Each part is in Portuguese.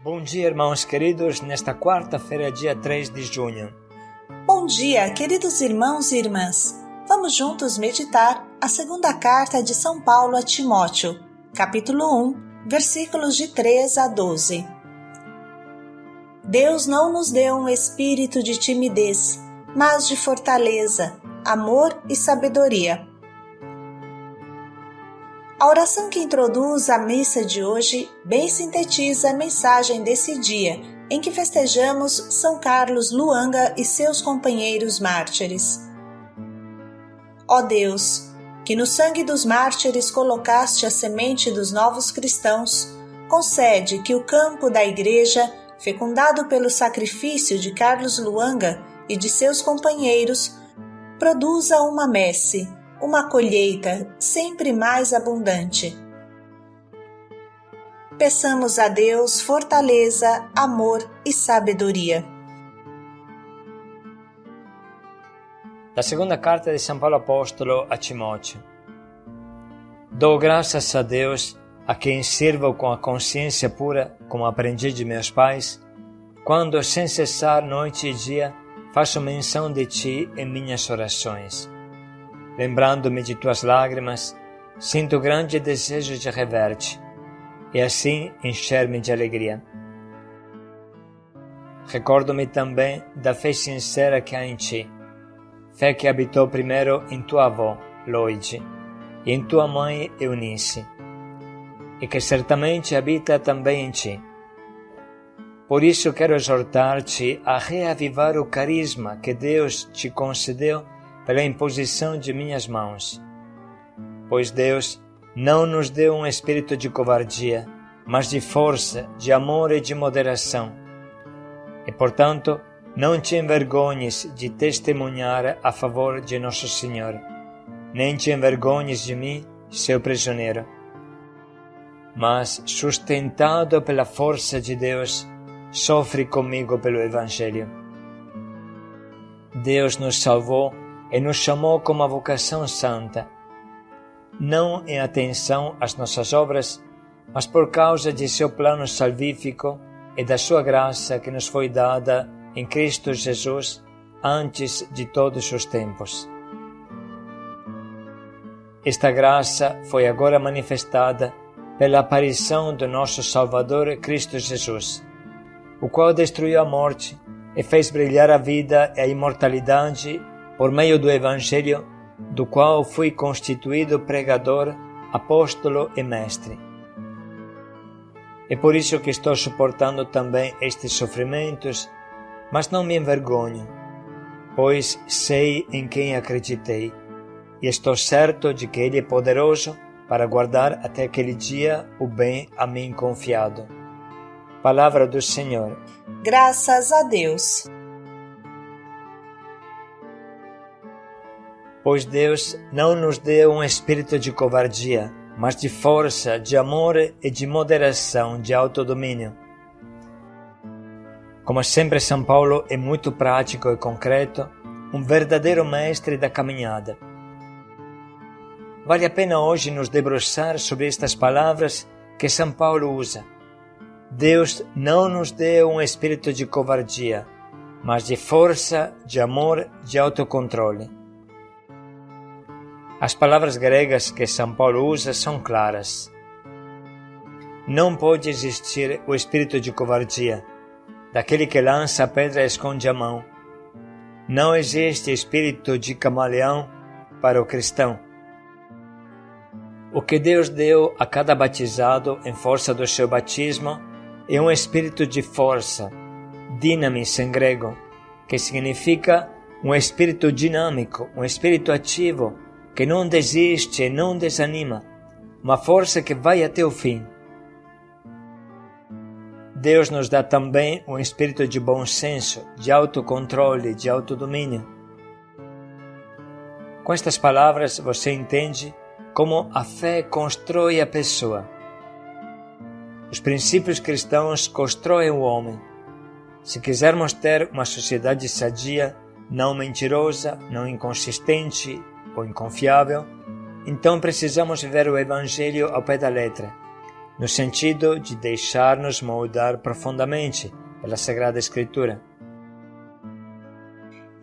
Bom dia, irmãos queridos, nesta quarta-feira, dia 3 de junho. Bom dia, queridos irmãos e irmãs. Vamos juntos meditar a segunda carta de São Paulo a Timóteo, capítulo 1, versículos de 3 a 12. Deus não nos deu um espírito de timidez, mas de fortaleza, amor e sabedoria. A oração que introduz a missa de hoje bem sintetiza a mensagem desse dia, em que festejamos São Carlos Luanga e seus companheiros mártires. Ó Deus, que no sangue dos mártires colocaste a semente dos novos cristãos, concede que o campo da Igreja, fecundado pelo sacrifício de Carlos Luanga e de seus companheiros, produza uma messe, uma colheita sempre mais abundante. Peçamos a Deus fortaleza, amor e sabedoria. Da segunda carta de São Paulo Apóstolo a Timóteo. Dou graças a Deus, a quem sirvo com a consciência pura, como aprendi de meus pais, quando, sem cessar, noite e dia, faço menção de ti em minhas orações. Lembrando-me de tuas lágrimas, sinto grande desejo de rever-te, e assim encher-me de alegria. Recordo-me também da fé sincera que há em ti, fé que habitou primeiro em tua avó, Loide, e em tua mãe, Eunice, e que certamente habita também em ti. Por isso quero exortar-te a reavivar o carisma que Deus te concedeu pela imposição de minhas mãos. Pois Deus não nos deu um espírito de covardia, mas de força, de amor e de moderação. E, portanto, não te envergonhes de testemunhar a favor de Nosso Senhor, nem te envergonhes de mim, seu prisioneiro. Mas, sustentado pela força de Deus, sofre comigo pelo Evangelho. Deus nos salvou e nos chamou com uma vocação santa, não em atenção às nossas obras, mas por causa de seu plano salvífico e da sua graça que nos foi dada em Cristo Jesus antes de todos os tempos. Esta graça foi agora manifestada pela aparição do nosso Salvador Cristo Jesus, o qual destruiu a morte e fez brilhar a vida e a imortalidade por meio do Evangelho, do qual fui constituído pregador, apóstolo e mestre. É por isso que estou suportando também estes sofrimentos, mas não me envergonho, pois sei em quem acreditei, e estou certo de que Ele é poderoso para guardar até aquele dia o bem a mim confiado. Palavra do Senhor. Graças a Deus. Pois Deus não nos deu um espírito de covardia, mas de força, de amor e de moderação, de autodomínio. Como sempre, São Paulo é muito prático e concreto, um verdadeiro mestre da caminhada. Vale a pena hoje nos debruçar sobre estas palavras que São Paulo usa. Deus não nos deu um espírito de covardia, mas de força, de amor, de autocontrole. As palavras gregas que São Paulo usa são claras. Não pode existir o espírito de covardia, daquele que lança a pedra e esconde a mão. Não existe espírito de camaleão para o cristão. O que Deus deu a cada batizado em força do seu batismo é um espírito de força, dynamis em grego, que significa um espírito dinâmico, um espírito ativo, que não desiste e não desanima, uma força que vai até o fim. Deus nos dá também um espírito de bom senso, de autocontrole, de autodomínio. Com estas palavras você entende como a fé constrói a pessoa. Os princípios cristãos constroem o homem. Se quisermos ter uma sociedade sadia, não mentirosa, não inconsistente ou inconfiável, então precisamos viver o Evangelho ao pé da letra, no sentido de deixar-nos moldar profundamente pela Sagrada Escritura.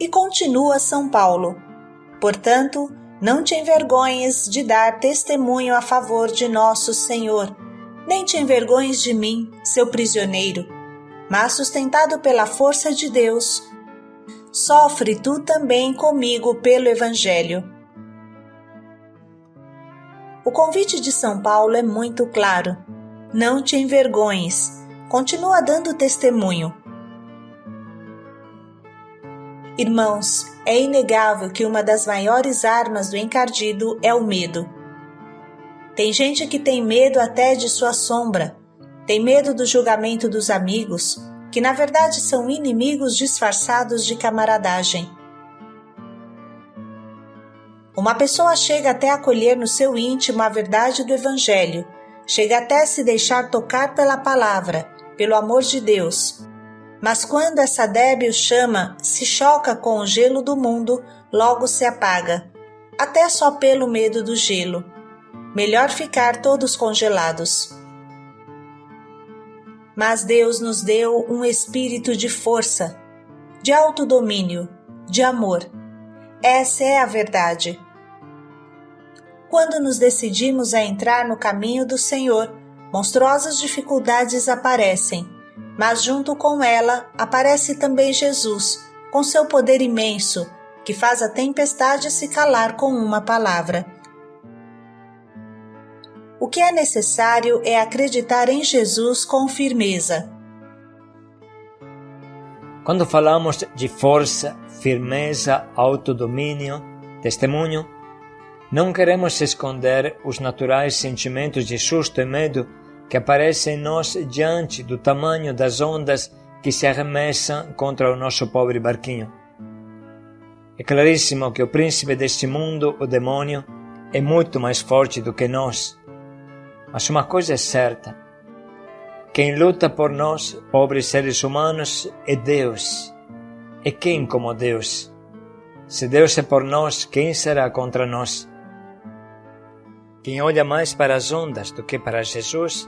E continua São Paulo: portanto, não te envergonhes de dar testemunho a favor de nosso Senhor, nem te envergonhes de mim, seu prisioneiro, mas sustentado pela força de Deus, sofre tu também comigo pelo Evangelho. O convite de São Paulo é muito claro. Não te envergonhes, continua dando testemunho. Irmãos, é inegável que uma das maiores armas do encardido é o medo. Tem gente que tem medo até de sua sombra, tem medo do julgamento dos amigos, que na verdade são inimigos disfarçados de camaradagem. Uma pessoa chega até acolher no seu íntimo a verdade do Evangelho, chega até se deixar tocar pela palavra, pelo amor de Deus. Mas quando essa débil chama se choca com o gelo do mundo, logo se apaga, até só pelo medo do gelo. Melhor ficar todos congelados. Mas Deus nos deu um espírito de força, de autodomínio, de amor. Essa é a verdade. Quando nos decidimos a entrar no caminho do Senhor, monstruosas dificuldades aparecem, mas junto com ela aparece também Jesus, com seu poder imenso, que faz a tempestade se calar com uma palavra. O que é necessário é acreditar em Jesus com firmeza. Quando falamos de força, firmeza, autodomínio, testemunho, não queremos esconder os naturais sentimentos de susto e medo que aparecem em nós diante do tamanho das ondas que se arremessam contra o nosso pobre barquinho. É claríssimo que o príncipe deste mundo, o demônio, é muito mais forte do que nós. Mas uma coisa é certa: quem luta por nós, pobres seres humanos, é Deus. E quem como Deus? Se Deus é por nós, quem será contra nós? Quem olha mais para as ondas do que para Jesus,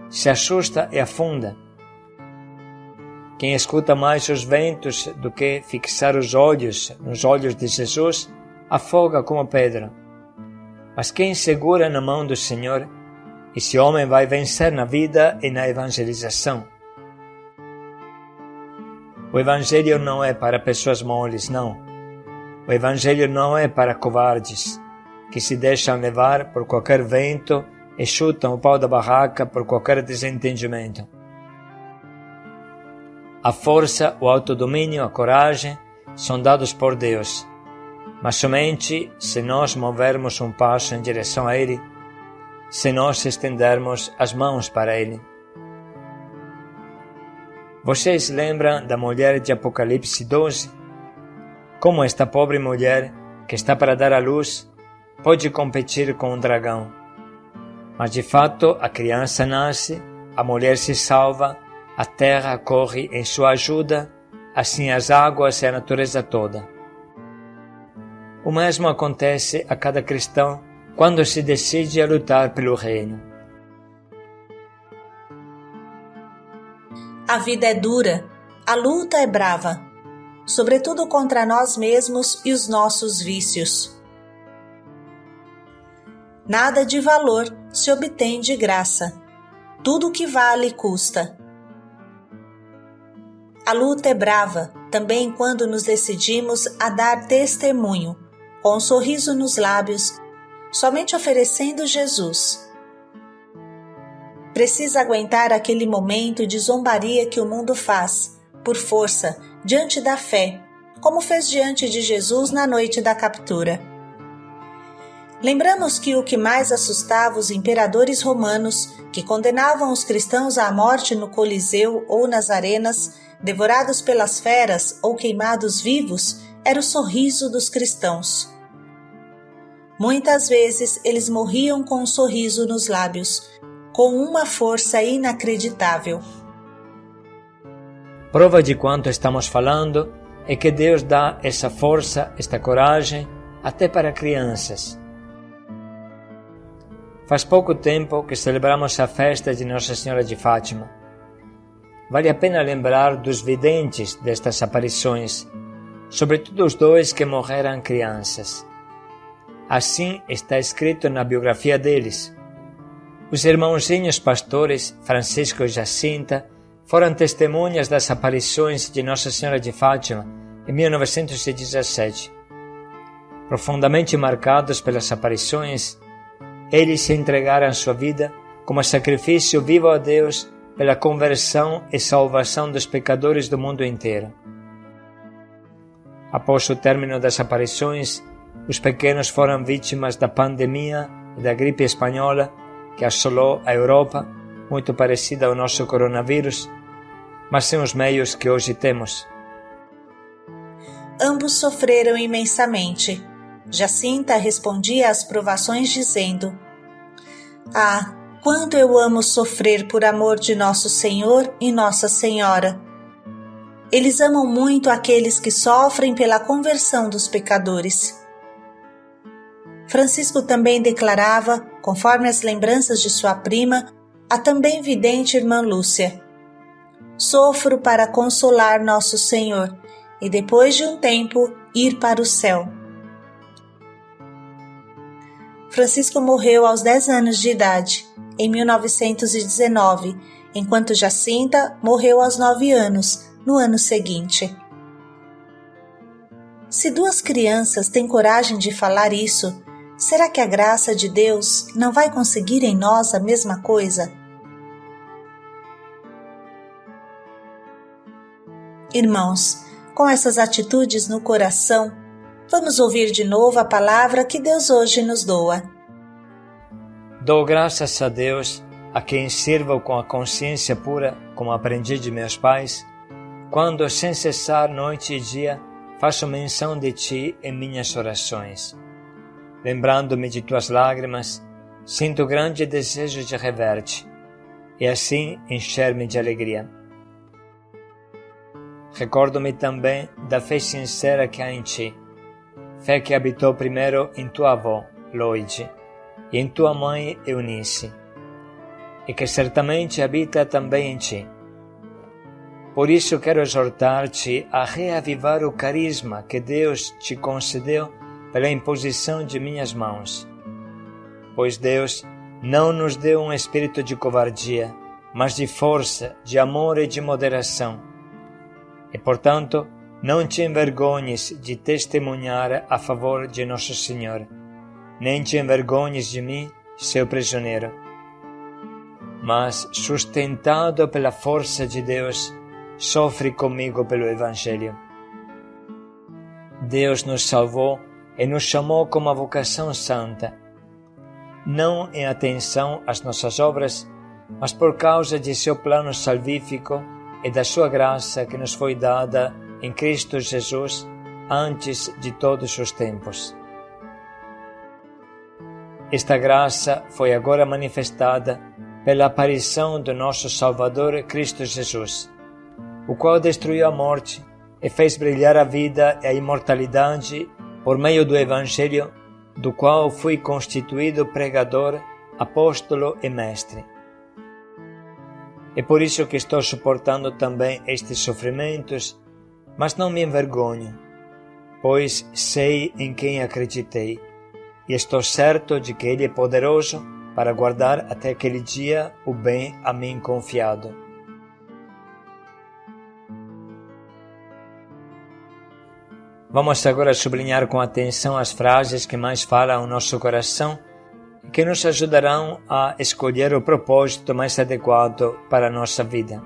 se assusta e afunda. Quem escuta mais os ventos do que fixar os olhos nos olhos de Jesus, afoga como Pedro. Mas quem segura na mão do Senhor, esse homem vai vencer na vida e na evangelização. O Evangelho não é para pessoas moles, não. O Evangelho não é para covardes, que se deixam levar por qualquer vento e chutam o pau da barraca por qualquer desentendimento. A força, o autodomínio, a coragem são dados por Deus, mas somente se nós movermos um passo em direção a Ele, se nós estendermos as mãos para Ele. Vocês lembram da mulher de Apocalipse 12? Como esta pobre mulher, que está para dar à luz, pode competir com um dragão? Mas de fato a criança nasce, a mulher se salva, a terra corre em sua ajuda, assim as águas e a natureza toda. O mesmo acontece a cada cristão quando se decide a lutar pelo reino. A vida é dura, a luta é brava, sobretudo contra nós mesmos e os nossos vícios. Nada de valor se obtém de graça. Tudo que vale custa. A luta é brava também quando nos decidimos a dar testemunho, com um sorriso nos lábios, somente oferecendo Jesus. Precisa aguentar aquele momento de zombaria que o mundo faz, por força, diante da fé, como fez diante de Jesus na noite da captura. Lembramos que o que mais assustava os imperadores romanos, que condenavam os cristãos à morte no Coliseu ou nas arenas, devorados pelas feras ou queimados vivos, era o sorriso dos cristãos. Muitas vezes eles morriam com um sorriso nos lábios, com uma força inacreditável. Prova de quanto estamos falando é que Deus dá essa força, esta coragem, até para crianças. Faz pouco tempo que celebramos a festa de Nossa Senhora de Fátima. Vale a pena lembrar dos videntes destas aparições, sobretudo os dois que morreram crianças. Assim está escrito na biografia deles. Os irmãozinhos pastores, Francisco e Jacinta, foram testemunhas das aparições de Nossa Senhora de Fátima em 1917. Profundamente marcados pelas aparições, eles se entregaram sua vida como sacrifício vivo a Deus pela conversão e salvação dos pecadores do mundo inteiro. Após o término das aparições, os pequenos foram vítimas da pandemia e da gripe espanhola que assolou a Europa, muito parecida ao nosso coronavírus, mas sem os meios que hoje temos. Ambos sofreram imensamente. Jacinta respondia às provações dizendo: "Ah, quanto eu amo sofrer por amor de Nosso Senhor e Nossa Senhora. Eles amam muito aqueles que sofrem pela conversão dos pecadores." Francisco também declarava, conforme as lembranças de sua prima, a também vidente irmã Lúcia: "Sofro para consolar Nosso Senhor e depois de um tempo ir para o céu." Francisco morreu aos 10 anos de idade, em 1919, enquanto Jacinta morreu aos 9 anos, no ano seguinte. Se duas crianças têm coragem de falar isso, será que a graça de Deus não vai conseguir em nós a mesma coisa? Irmãos, com essas atitudes no coração, vamos ouvir de novo a palavra que Deus hoje nos doa. Dou graças a Deus, a quem sirvo com a consciência pura, como aprendi de meus pais, quando, sem cessar noite e dia, faço menção de Ti em minhas orações. Lembrando-me de Tuas lágrimas, sinto grande desejo de rever-te, e assim encher-me de alegria. Recordo-me também da fé sincera que há em Ti, fé que habitou primeiro em tua avó, Loide, e em tua mãe, Eunice, e que certamente habita também em Ti. Por isso quero exortar-te a reavivar o carisma que Deus te concedeu pela imposição de minhas mãos. Pois Deus não nos deu um espírito de covardia, mas de força, de amor e de moderação. E, portanto, não te envergonhes de testemunhar a favor de Nosso Senhor, nem te envergonhes de mim, seu prisioneiro. Mas, sustentado pela força de Deus, sofre comigo pelo Evangelho. Deus nos salvou e nos chamou com uma vocação santa, não em atenção às nossas obras, mas por causa de seu plano salvífico e da sua graça que nos foi dada em Cristo Jesus antes de todos os tempos. Esta graça foi agora manifestada pela aparição do nosso Salvador Cristo Jesus, o qual destruiu a morte e fez brilhar a vida e a imortalidade por meio do Evangelho, do qual fui constituído pregador, apóstolo e mestre. É por isso que estou suportando também estes sofrimentos, mas não me envergonho, pois sei em quem acreditei, e estou certo de que Ele é poderoso para guardar até aquele dia o bem a mim confiado. Vamos agora sublinhar com atenção as frases que mais falam ao nosso coração e que nos ajudarão a escolher o propósito mais adequado para a nossa vida.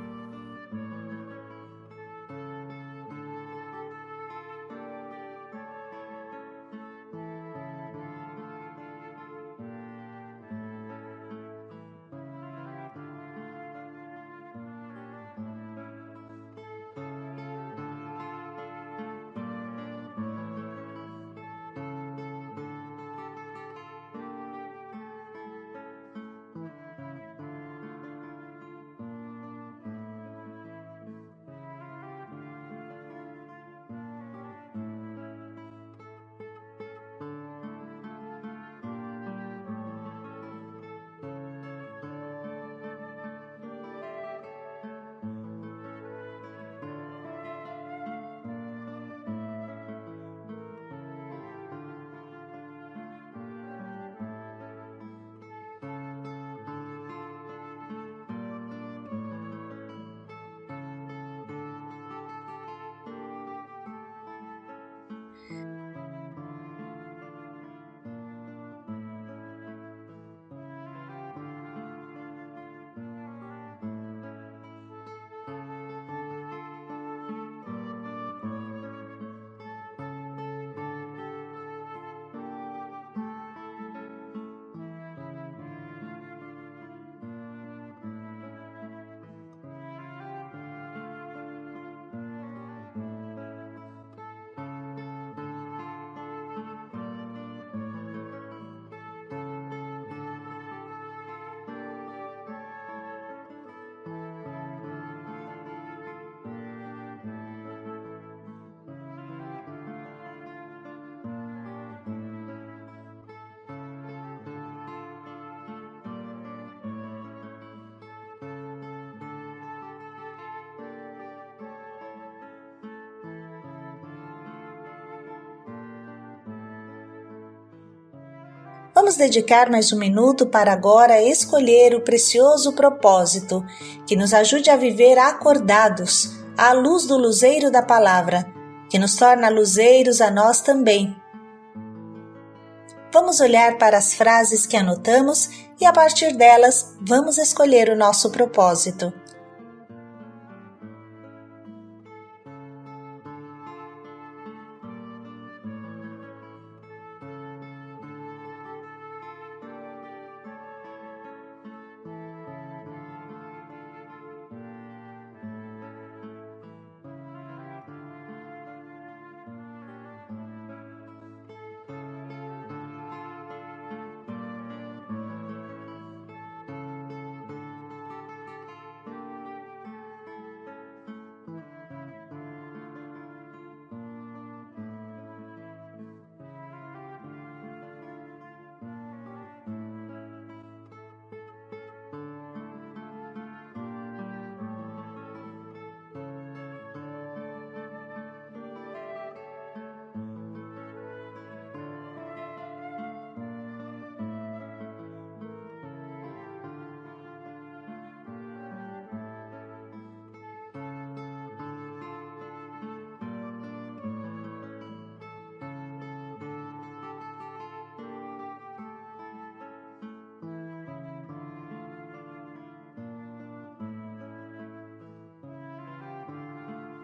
Vamos dedicar mais um minuto para agora escolher o precioso propósito que nos ajude a viver acordados, à luz do luzeiro da palavra, que nos torna luzeiros a nós também. Vamos olhar para as frases que anotamos e, a partir delas, vamos escolher o nosso propósito.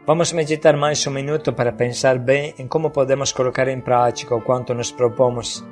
Vamos meditar mais um minuto para pensar bem em como podemos colocar em prática o quanto nos propomos.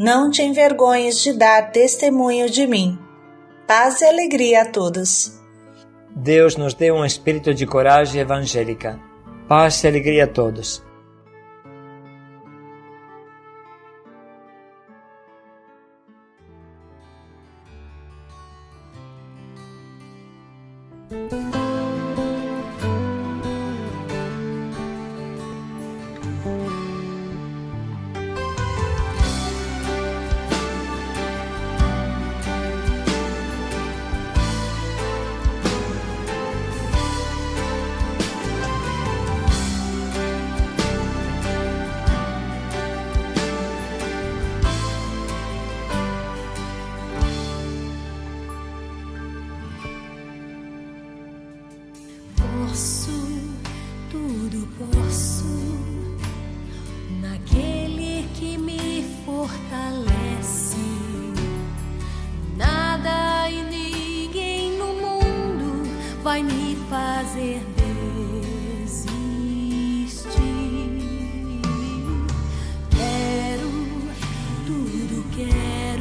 Não te envergonhes de dar testemunho de mim. Paz e alegria a todos. Deus nos deu um espírito de coragem evangélica. Paz e alegria a todos. Posso naquele que me fortalece. Nada e ninguém no mundo vai me fazer desistir. Quero,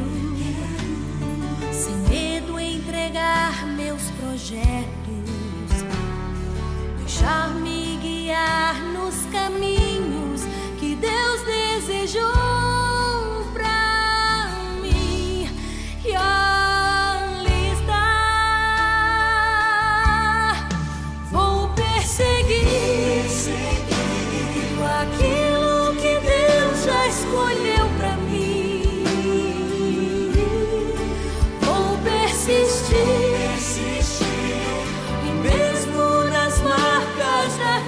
sem medo entregar meus projetos, deixar-me guiar nos caminhos que Deus desejou pra mim. E ali está, vou perseguir aquilo que Deus já escolheu pra mim. Vou persistir, e mesmo nas marcas da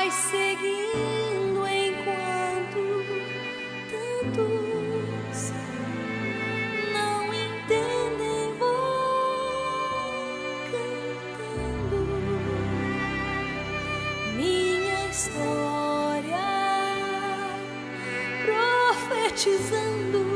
vai seguindo enquanto tantos não entendem. Vou cantando minha história, profetizando